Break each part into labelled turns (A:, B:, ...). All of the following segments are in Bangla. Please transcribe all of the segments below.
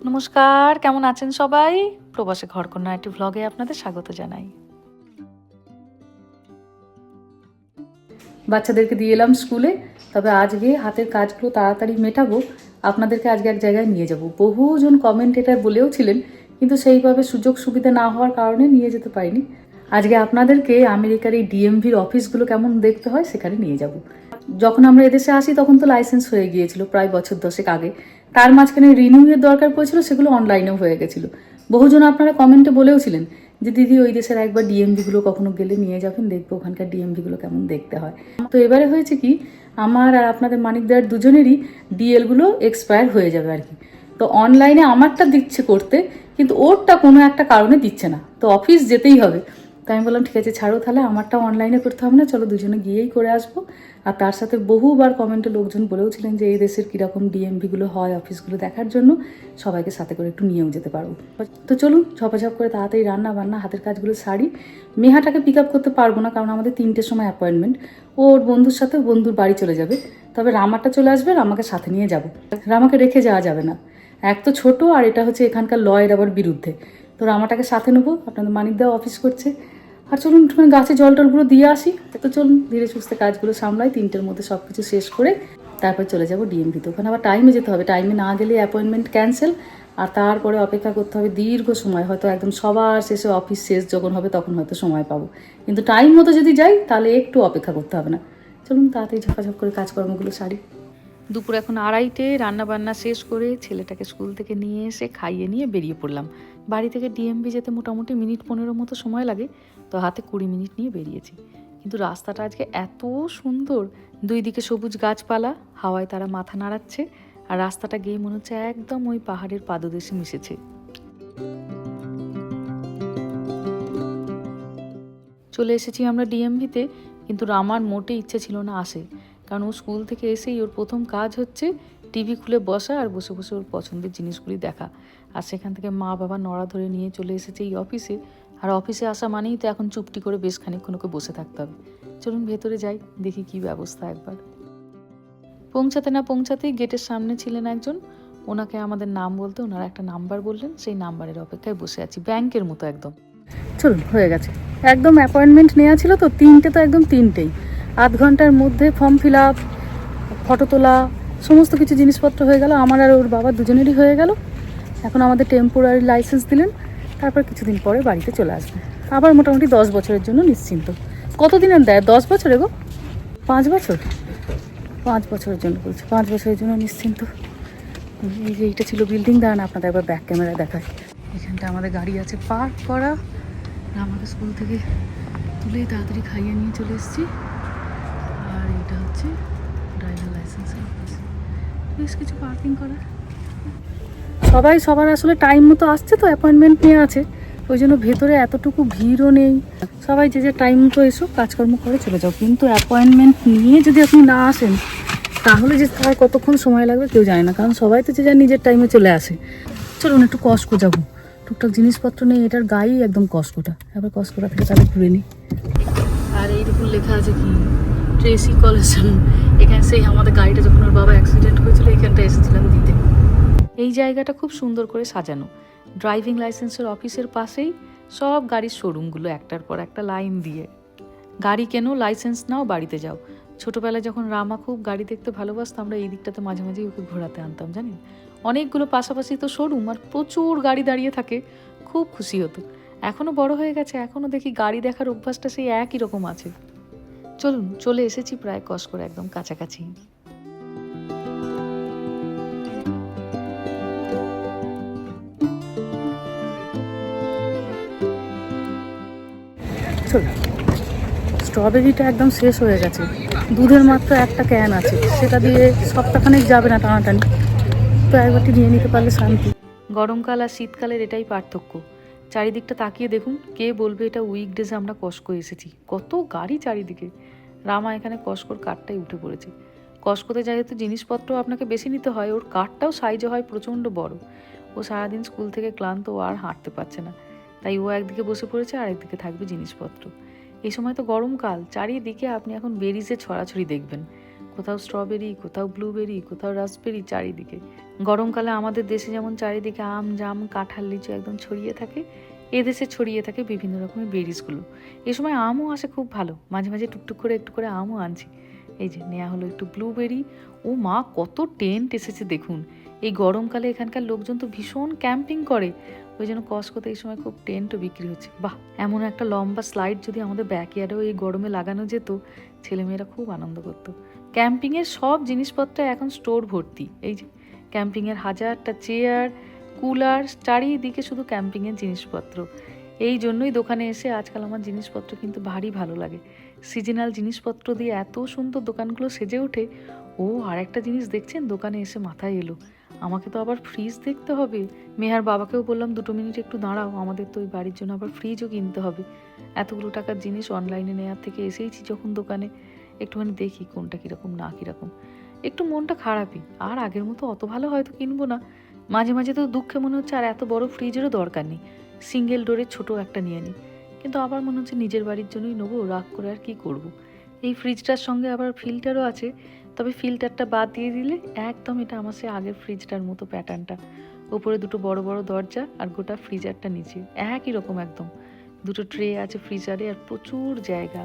A: নমস্কার, কেমন আছেন সবাই? প্রবাসে ঘরকন্যা একটি ভ্লগে আপনাদের স্বাগত জানাই। বাচ্চাদেরকে দিয়ে এলাম স্কুলে, তবে আজকে হাতের কাজগুলো তাড়াতাড়ি মেটাবো। আপনাদেরকে আজকে এক জায়গায় নিয়ে যাব। বহুজন কমেন্টেটার বলেও ছিলেন, কিন্তু সেইভাবে সুযোগ সুবিধা না হওয়ার কারণে নিয়ে যেতে পারিনি। আজকে আপনাদেরকে আমেরিকার এই ডিএমভির অফিসগুলো কেমন দেখতে হয় সেখানে নিয়ে যাব। যখন আমরা এদেশে আসি তখন তো লাইসেন্স হয়ে গিয়েছিল প্রায় বছর 10 আগে। তার মাঝখানে রিনিউয়ের দরকার পড়েছিল, সেগুলো অনলাইনেও হয়ে গেছিলো। বহুজন আপনারা কমেন্টে বলেও ছিলেন যে দিদি ওই দেশের একবার ডিএমভিগুলো কখনো গেলে নিয়ে যাবেন, দেখবো ওখানকার ডিএমভিগুলো কেমন দেখতে হয়। তো এবারে হয়েছে কি, আমার আর আপনাদের মানিকদার দুজনেরই ডিএলগুলো এক্সপায়ার হয়ে যাবে আর কি। তো অনলাইনে আমারটা দিচ্ছে করতে, কিন্তু ওরটা কোনো একটা কারণে দিচ্ছে না, তো অফিস যেতেই হবে। তাই আমি বললাম ঠিক আছে ছাড়ো, তাহলে আমারটাও অনলাইনে করতে হবে না, চলো দুজনে গিয়েই করে আসবো। আর তার সাথে বহুবার কমেন্টে লোকজন বলেওছিলেন যে এই দেশের কীরকম ডিএমভিগুলো হয় অফিসগুলো দেখার জন্য সবাইকে সাথে করে একটু নিয়েও যেতে পারবো। তো চলুন ঝপাঝপ করে তাড়াতাড়ি রান্না বান্না হাতের কাজগুলো সারি। মেহাটাকে পিক আপ করতে পারবো না, কারণ আমাদের 3টের সময় অ্যাপয়েন্টমেন্ট। ওর বন্ধুর সাথে বন্ধুর বাড়ি চলে যাবে, তবে রামাটা চলে আসবে, রামাকে সাথে নিয়ে যাব। রামাকে রেখে যাওয়া যাবে না, এক তো ছোটো, আর এটা হচ্ছে এখানকার লয়ের আবার বিরুদ্ধে। তো রামাটাকে সাথে নেবো, আপনাদের মানিকদাও অফিস করছে। আর চলুন একটু গাছে জল টলগুলো দিয়ে আসি। তো চলুন ধীরে সুস্থে কাজগুলো সামলাই, 3টের মধ্যে সব কিছু শেষ করে তারপর চলে যাবো ডিএমভিতে। ওখানে আবার টাইমে যেতে হবে, টাইমে না গেলে অ্যাপয়েন্টমেন্ট ক্যান্সেল, আর তারপরে অপেক্ষা করতে হবে দীর্ঘ সময়। হয়তো একদম সবার শেষে অফিস শেষ যখন হবে তখন হয়তো সময় পাবো, কিন্তু টাইম মতো যদি যাই তাহলে একটু অপেক্ষা করতে হবে না। চলুন তাড়াতাড়ি ঝপাঝপ করে কাজকর্মগুলো সারি। দুপুর এখন 2:30, রান্না বান্না শেষ করে ছেলেটাকে স্কুল থেকে নিয়ে এসে খাইয়ে নিয়ে বেরিয়ে পড়লাম। বাড়ি থেকে ডিএমভি যেতে মোটামুটি মিনিট 15 মতো সময় লাগে, তো হাতে 20 মিনিট নিয়ে বেরিয়েছি। কিন্তু রাস্তাটা আজকে এত সুন্দর, দুই দিকে সবুজ গাছপালা, হাওয়ায় তারা মাথা নাড়াচ্ছে, আর রাস্তাটা গিয়ে মনে হচ্ছে একদম ওই পাহাড়ের পাদদেশে মিশেছে। চলে এসেছি আমরা ডিএমভিতে, কিন্তু রামার মোটে ইচ্ছে ছিল না আসে, কারণ ও স্কুল থেকে এসেই ওর প্রথম কাজ হচ্ছে টিভি খুলে বসা আর বসে বসে ওর পছন্দের জিনিসগুলি দেখা। আর সেখান থেকে মা বাবা নড়া ধরে নিয়ে চলে এসেছে এই অফিসে, আর অফিসে আসা মানেই তো এখন চুপটি করে বেশ খানিকক্ষণ ওকে বসে থাকতে হবে। চলুন ভেতরে যাই, দেখি কি ব্যবস্থা। একবার পৌঁছাতে না পৌঁছাতেই গেটের সামনে ছিলেন একজন, ওনাকে আমাদের নাম বলতে ওনারা একটা নাম্বার বললেন, সেই নাম্বারের অপেক্ষায় বসে আছি, ব্যাংকের মতো একদম। চলুন হয়ে গেছে, একদম অ্যাপয়েন্টমেন্ট নেওয়া ছিল তো 3টে, তো একদম 3টেই, আধ ঘন্টার মধ্যে ফর্ম ফিল আপ, ফটো তোলা, সমস্ত কিছু জিনিসপত্র হয়ে গেল। আমার আর ওর বাবা দুজনেরই হয়ে গেল। এখন আমাদের টেম্পোরারি লাইসেন্স দিলেন, তারপর কিছুদিন পরে বাড়িতে চলে আসবে। আবার মোটামুটি 10 বছরের জন্য নিশ্চিন্ত। কতদিনের দেয়? 10 বছরে গো? 5 বছর? 5 বছরের জন্য বলছি, 5 বছরের জন্য নিশ্চিন্ত। এই যে এইটা ছিল বিল্ডিং, দাঁড়ান আপনাদের একবার ব্যাক ক্যামেরায় দেখায়। এখানটা আমাদের গাড়ি আছে পার্ক করা। আমাকে স্কুল থেকে তুলেই তাড়াতাড়ি খাইয়ে নিয়ে চলে এসেছি। আর এটা হচ্ছে ড্রাইভার লাইসেন্সের অফিস, বেশ কিছু পার্কিং করা। সবাই সবার আসলে টাইম মতো আসছে, তো অ্যাপয়েন্টমেন্ট নিয়ে আছে, ওই জন্য ভেতরে এতটুকু ভিড়ও নেই। সবাই যে যে টাইম মতো এসো, কাজকর্ম করে চলে যাও। কিন্তু অ্যাপয়েন্টমেন্ট নিয়ে যদি আপনি না আসেন তাহলে যে আর কতক্ষণ সময় লাগবে কেউ জানে না, কারণ সবাই তো যে যার নিজের টাইমে চলে আসে। চলুন একটু কস্কো যাবো, টুকটাক জিনিসপত্র নেই। এটার গায়েই একদম কস্কোটা, এবার কস্কোটা থেকে তাহলে ঘুরে নিই। আর এইটুকু লেখা আছে কি, ট্রেসি কলেকশন। এখানে সেই আমাদের গাড়িটা যখন ওর বাবা অ্যাক্সিডেন্ট হয়েছিল এখানটা এসেছিলাম দিতে। এই জায়গাটা খুব সুন্দর করে সাজানো, ড্রাইভিং লাইসেন্সের অফিসের পাশেই সব গাড়ির শোরুমগুলো একটার পর একটা লাইন দিয়ে। গাড়ি কেনো, লাইসেন্স নাও, বাড়িতে যাও। ছোটোবেলায় যখন রামা খুব গাড়ি দেখতে ভালোবাসতো, আমরা এই দিকটাতে মাঝে মাঝেই ওকে ঘোরাতে আনতাম জানেন। অনেকগুলো পাশাপাশি তো শোরুম, আর প্রচুর গাড়ি দাঁড়িয়ে থাকে, খুব খুশি হতো। এখনও বড় হয়ে গেছে, এখনও দেখি গাড়ি দেখার অভ্যাসটা সেই একই রকম আছে। চলুন চলে এসেছি প্রায় কস্কোর একদম কাছাকাছি। চলুন, স্ট্রবেরিটা একদম শেষ হয়ে গেছে, দুধের মাত্র একটা ক্যান আছে, সেটা দিয়ে সপ্তাহখানেক যাবে না টানাটানি, তো একবারটি নিয়ে নিতে পারলে শান্তি। গরমকাল আর শীতকালের এটাই পার্থক্য। চারিদিকটা তাকিয়ে দেখুন, কে বলবে এটা উইকডেজে আমরা কস্কো এসেছি। কত গাড়ি চারিদিকে। রামা এখানে কস্কোর কার্ডটাই উঠে পড়েছে। কস্কোতে যেহেতু জিনিসপত্র আপনাকে বেশি নিতে হয়, ওর কার্ডটাও সাইজে হয় প্রচণ্ড বড়। ও সারাদিন স্কুল থেকে ক্লান্ত, ও আর হাঁটতে পারছে না, তাই ও একদিকে বসে পড়েছে আর একদিকে থাকবে জিনিসপত্র। এই সময় তো গরমকাল, চারিদিকে আপনি এখন বেরিজে ছড়াছড়ি দেখবেন, কোথাও স্ট্রবেরি, কোথাও ব্লুবেরি, কোথাও রাসবেরি, চারিদিকে। গরমকালে আমাদের দেশে যেমন চারিদিকে আম, জাম, কাঁঠাল, লিচু একদম ছড়িয়ে থাকে, এদেশে ছড়িয়ে থাকে বিভিন্ন রকমের বেরিজগুলো। এই সময় আমও আসে খুব ভালো, মাঝে মাঝে টুকটুক করে একটু করে আমও আনছি। এই যে নেওয়া হলো একটু ব্লুবেরি। ও মা, কত টেন্ট এসেছে দেখুন! এই গরমকালে এখানকার লোকজন তো ভীষণ ক্যাম্পিং করে, ওই জন্য কস্টকোতে এই সময় খুব টেন্টও বিক্রি হচ্ছে। বাহ, এমন একটা লম্বা স্লাইড যদি আমাদের ব্যাকইয়ার্ডেও এই গরমে লাগানো যেত, ছেলেমেয়েরা খুব আনন্দ করতো। ক্যাম্পিংয়ের সব জিনিসপত্র এখন স্টোর ভর্তি। এই যে ক্যাম্পিংয়ের হাজারটা চেয়ার, কুলার, চারিদিকে শুধু ক্যাম্পিংয়ের জিনিসপত্র। এই জন্যই দোকানে এসে আজকাল আমার জিনিসপত্র কিন্তু ভারী ভালো লাগে। সিজনাল জিনিসপত্র দিয়ে এত সুন্দর দোকানগুলো সেজে ওঠে। ও, আর একটা জিনিস দেখছেন দোকানে এসে মাথায় এলো, আমাকে তো আবার ফ্রিজ দেখতে হবে। মেহার বাবাকেও বললাম 2 মিনিট একটু দাঁড়াও, আমাদের তো ওই বাড়ির জন্য আবার ফ্রিজও কিনতে হবে। এতগুলো টাকার জিনিস অনলাইনে নেওয়ার থেকে এসেইছি যখন দোকানে, একটুখানি দেখি কোনটা কীরকম না কীরকম। একটু মনটা খারাপই, আর আগের মতো অত ভালো হয়তো কিনবো না। মাঝে মাঝে তো দুঃখে মনে হচ্ছে আর এত বড় ফ্রিজেরও দরকার নেই, সিঙ্গেল ডোরের ছোট একটা নিয়ে নিই। কিন্তু আবার মনে হচ্ছে নিজের বাড়ির জন্যই নেবো, রাগ করে আর কি করব। এই ফ্রিজটার সঙ্গে আবার ফিল্টারও আছে, তবে ফিল্টারটা বাদ দিয়ে দিলে একদম এটা আমার সে আগের ফ্রিজটার মতো প্যাটার্নটা। ওপরে 2 বড় বড় দরজা আর গোটা ফ্রিজারটা নিচে একই রকম একদম। 2 ট্রে আছে ফ্রিজারে আর প্রচুর জায়গা।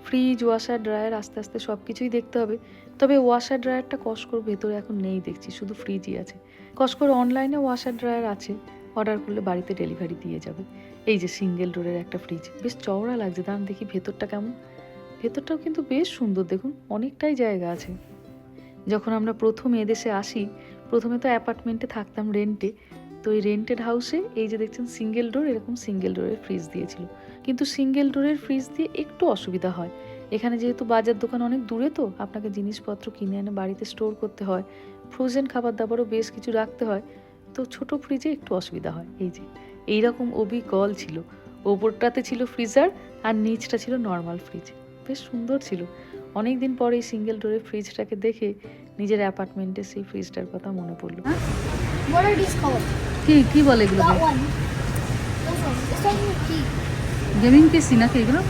A: ফ্রিজ, ওয়াশার, ড্রায়ার আস্তে আস্তে সব কিছুই দেখতে হবে। তবে ওয়াশার ড্রায়ারটা কস্টকোর ভেতরে এখন নেই দেখছি, শুধু ফ্রিজই আছে। কস্টকোর অনলাইনে ওয়াশার ড্রায়ার আছে, অর্ডার করলে বাড়িতে ডেলিভারি দিয়ে যাবে। এই যে সিঙ্গেল ডোরের একটা ফ্রিজ, বেশ চওড়া লাগছে, দাঁড়ান দেখি ভেতরটা কেমন। ভেতরটাও কিন্তু বেশ সুন্দর, দেখুন অনেকটাই জায়গা আছে। যখন আমরা প্রথম এদেশে আসি, প্রথমে তো অ্যাপার্টমেন্টে থাকতাম রেন্টে, তো এই রেন্টেড হাউসে এই যে দেখছেন সিঙ্গেল ডোর, এরকম সিঙ্গেল ডোরের ফ্রিজ দিয়েছিল। কিন্তু সিঙ্গেল ডোরের ফ্রিজ দিয়ে একটু অসুবিধা হয়, এখানে যেহেতু বাজার দোকান অনেক দূরে, তো আপনাকে জিনিসপত্র কিনে এনে বাড়িতে স্টোর করতে হয়, ফ্রোজেন খাবার দাবারও বেশ কিছু রাখতে হয়, তো ছোট ফ্রিজে একটু অসুবিধা হয়। এই যে এইরকম কল ছিল, ওপরটাতে ছিল ফ্রিজার আর নিচটা ছিল নর্মাল ফ্রিজ, বেশ সুন্দর ছিল। অনেক দিন পরে এই সিঙ্গেল ডোরের ফ্রিজটাকে দেখে নিজের অ্যাপার্টমেন্টে সেই ফ্রিজটার কথা মনে পড়লো। কি বলে এগুলো? গেমিং পিসি নাকি এগুলো?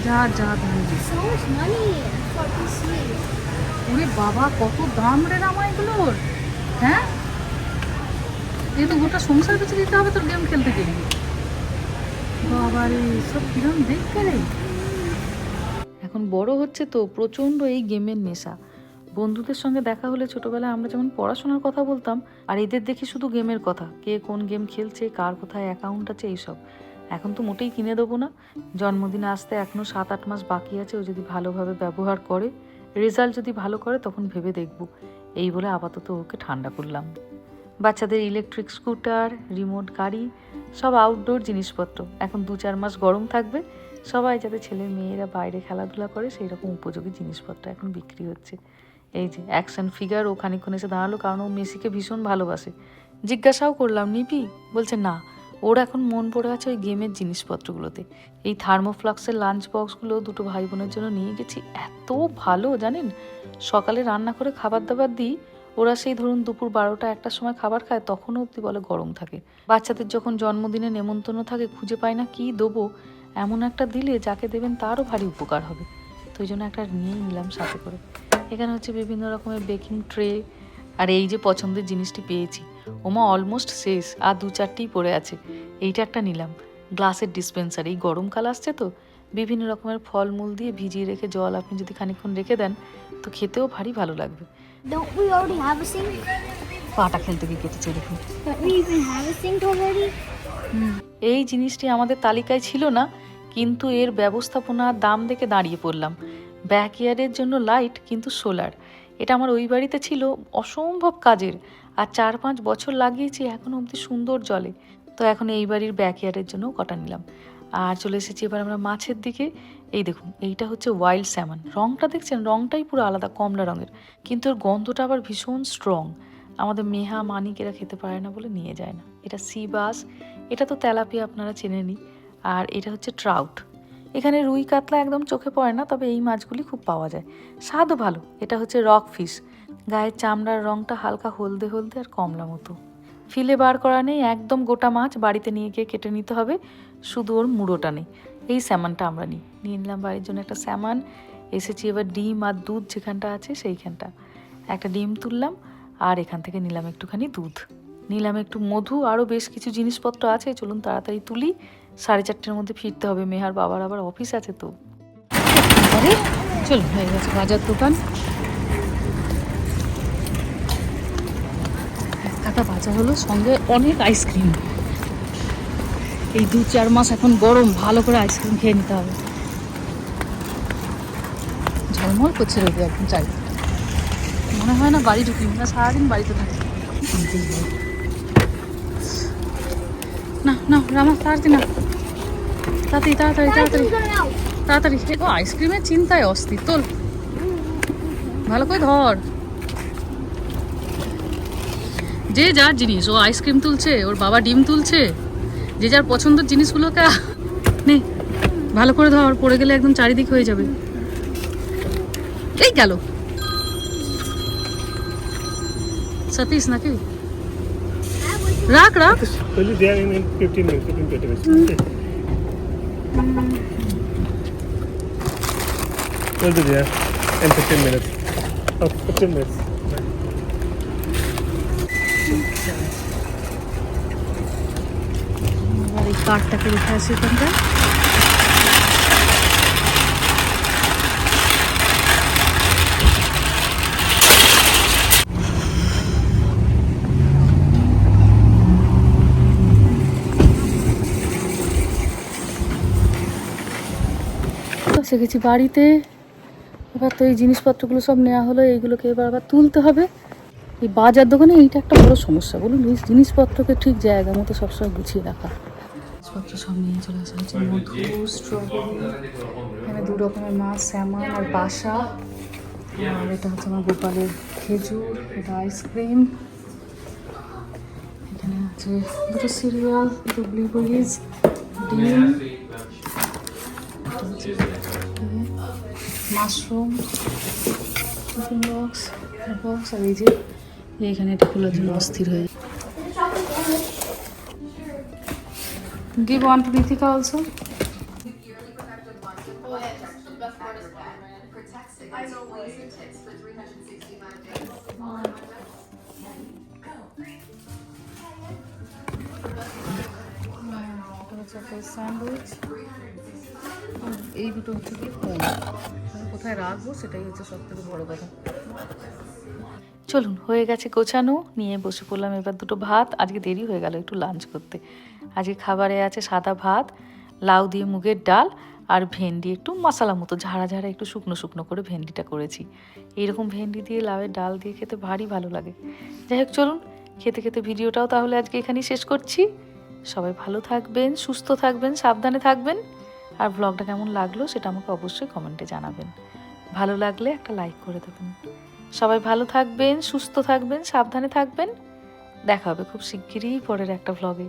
A: যা যা ওরে বাবা, কত দাম রে রামা এগুলোর! হ্যাঁ, এই তো গোটা সংসার বেঁচে দিতে হবে তোর গেম খেলতে গেলে। বাবা রে, সব কিরম দেখতে রে। এখন বড় হচ্ছে তো প্রচণ্ড এই গেমের নেশা। বন্ধুদের সঙ্গে দেখা হলে ছোটবেলায় আমরা যেমন পড়াশোনার কথা বলতাম, আর এদের দেখি শুধু গেমের কথা, কে কোন গেম খেলছে, কার কোথায় অ্যাকাউন্ট আছে, এইসব। এখন তো মোটেই কিনে দেবো না, জন্মদিন আসতে এখনও 7-8 মাস বাকি আছে, ও যদি ভালোভাবে ব্যবহার করে, রেজাল্ট যদি ভালো করে তখন ভেবে দেখব, এই বলে আপাতত ওকে ঠান্ডা করলাম। বাচ্চাদের ইলেকট্রিক স্কুটার, রিমোট গাড়ি, সব আউটডোর জিনিসপত্র, এখন 2-4 মাস গরম থাকবে, সবাই যাতে ছেলে মেয়েরা বাইরে খেলাধুলা করে সেই রকম উপযোগী জিনিসপত্র এখন বিক্রি হচ্ছে। এই যে অ্যাকশন ফিগার, ও খানিকক্ষণ এসে দাঁড়ালো, কারণ ও মেসিকে ভীষণ ভালোবাসে। জিজ্ঞাসাও করলাম নিবি, বলছে না, ওর এখন মন পড়ে আছে ওই গেমের জিনিসপত্রগুলোতে। এই থার্মোফ্লাক্সের লাঞ্চ বক্সগুলো 2 ভাই বোনের জন্য নিয়ে গেছি, এত ভালো জানেন। সকালে রান্না করে খাবার দাবার দিই, ওরা সেই ধরুন দুপুর 12টা-1টার সময় খাবার খায়, তখনও অবধি বলে গরম থাকে। বাচ্চাদের যখন জন্মদিনে নেমন্তন্ন থাকে, খুঁজে পায় না কি দেবো, এমন একটা দিলে যাকে দেবেন তারও ভারী উপকার হবে, তো ওই জন্য একটা নিয়েই নিলাম সাথে করে। এখানে হচ্ছে বিভিন্ন রকমের বেকিং ট্রে, আর এই যে পছন্দের জিনিসটি পেয়েছি, ওমা অলমোস্ট শেষ, আর 2-4টিই পড়ে আছে। এইটা একটা নিলাম, গ্লাসের ডিসপেন্সার। এই গরমকাল আসছে তো, বিভিন্ন রকমের ফলমূল দিয়ে ভিজিয়ে রেখে জল আপনি যদি খানিকক্ষণ রেখে দেন, তো খেতেও ভারী ভালো লাগবে। পাটা খেলতে গিয়ে কেটেছে দেখুন। এই জিনিসটি আমাদের তালিকায় ছিল না, কিন্তু এর ব্যবস্থাপনা দাম দেখে দাঁড়িয়ে পড়লাম। ব্যাকইয়ার্ডের জন্য লাইট, কিন্তু সোলার। এটা আমার ওই বাড়িতে ছিল, অসম্ভব কাজের, আর 4-5 বছর লাগিয়েছি, এখনো অবধি সুন্দর জলে। তো এখন এই বাড়ির ব্যাকইয়ার্ডের জন্যও কটা নিলাম। আর চলে এসেছি এবার আমরা মাছের দিকে। এই দেখুন, এইটা হচ্ছে ওয়াইল্ড স্যামন। রংটা দেখছেন, রংটাই পুরো আলাদা, কমলা রঙের, কিন্তু ওর গন্ধটা আবার ভীষণ স্ট্রং। আমাদের মেহা, মানিক এরা খেতে পারে না বলে নিয়ে যায় না। এটা সি বাস, এটা তো তেলাপিয়া আপনারা চেনেনই। আর এটা হচ্ছে ট্রাউট। এখানে রুই কাতলা একদম চোখে পড়ে না, তবে এই মাছগুলি খুব পাওয়া যায়, স্বাদও ভালো। এটা হচ্ছে রক ফিশ, গায়ের চামড়ার রংটা হালকা হলদে হলদে আর কমলা মতো। ফিলে বার করা নেই, একদম গোটা মাছ, বাড়িতে নিয়ে গিয়ে কেটে নিতে হবে, শুধু ওর মুড়োটা নেই। এই স্যামনটা আমরা নিয়ে নিলাম বাড়ির জন্য একটা স্যামন। এসেছি এবার ডিম আর দুধ যেখানটা আছে সেইখানটা। একটা ডিম তুললাম আর এখান থেকে নিলাম একটুখানি দুধ, নিলাম একটু মধু, আরও বেশ কিছু জিনিসপত্র আছে। চলুন তাড়াতাড়ি তুলি, 4:30-র মধ্যে ফিরতে হবে, মেহার বাবার আবার অফিস আছে তো। আরে চলুন, হয়ে গেছে বাজার দোকান, একটা বাজার হলো, সঙ্গে অনেক আইসক্রিম। এই 2-4 মাস এখন গরম, ভালো করে আইসক্রিম খেয়ে নিতে হবে। ঝলমল করছে রোদে একদম চারিদিকে, মনে হয় না বাড়ি ঢুকি, না সারাদিন বাড়িতে থাকি। না না রামা, তাড়াতাড়ি না, তাড়াতাড়ি তাড়াতাড়ি তাড়াতাড়ি তাড়াতাড়ি। ও আইসক্রিমের চিন্তায় অস্থির, তোল ভালো করে ধর। যে যার জিনিস, ও আইসক্রিম তুলছে, ওর বাবা ডিম তুলছে, যে যার পছন্দের জিনিসগুলোকে নে ভালো করে ধর, পড়ে গেলে একদম চারিদিক হয়ে যাবে। এই গেল সতীশ নাকি, রাখ রাখ।
B: Will you there in 15 minutes, 20 minutes? We'll be there in 15 minutes. Oh, 15 minutes.
A: এবার এই কার্ডটাকে রেখে আসি এখানটা। এসে গেছি বাড়িতে। এবার তো এই জিনিসপত্রগুলো সব নেওয়া হলো, এইগুলোকে এবার আবার তুলতে হবে। এই বাজার দোকানে এইটা একটা বড় সমস্যা, বলুন, এই জিনিসপত্রকে ঠিক জায়গা মতো সবসময় গুছিয়ে রাখা। জিনিসপত্র সব নিয়ে চলে আসা হচ্ছে, মধু, স্ট্রবেরি, এখানে 2 রকমের মাছ, স্যামন আর বাসা, আর এটা হচ্ছে আমার গোপালের খেজুর, এটা আইসক্রিম, এখানে আছে 2টো সিরিয়াল, 2টো ব্লুবেরিজ, ডিম, মাশরুম, টিফিন বক্স, আর এই যে এইখানে এটা খোলার জন্য অস্থির হয়ে। Give one to Ritika also. Sandwich, এই দুটো হচ্ছে কি কম, কোথায় রাখবো সেটাই হচ্ছে সব থেকে বড় কথা। চলুন, হয়ে গেছে গোছানো, নিয়ে বসে পড়লাম এবার 2টো ভাত। আজকে দেরি হয়ে গেল একটু লাঞ্চ করতে। আজকে খাবারে আছে সাদা ভাত, লাউ দিয়ে মুগের ডাল, আর ভেন্ডি একটু মশলা মতো ঝাড়া ঝাড়া একটু শুকনো শুকনো করে ভেন্ডিটা করেছি। এইরকম ভেন্ডি দিয়ে লাউয়ের ডাল দিয়ে খেতে ভারী ভালো লাগে। যাই হোক, চলুন খেতে খেতে ভিডিওটাও তাহলে আজকে এখানেই শেষ করছি। সবাই ভালো থাকবেন, সুস্থ থাকবেন, সাবধানে থাকবেন। আর ব্লগটা কেমন লাগলো সেটা আমাকে অবশ্যই কমেন্টে জানাবেন। ভালো লাগলে একটা লাইক করে দেবেন। সবাই ভালো থাকবেন, সুস্থ থাকবেন, সাবধানে থাকবেন। দেখা হবে খুব শিগগিরই পরের একটা ব্লগে।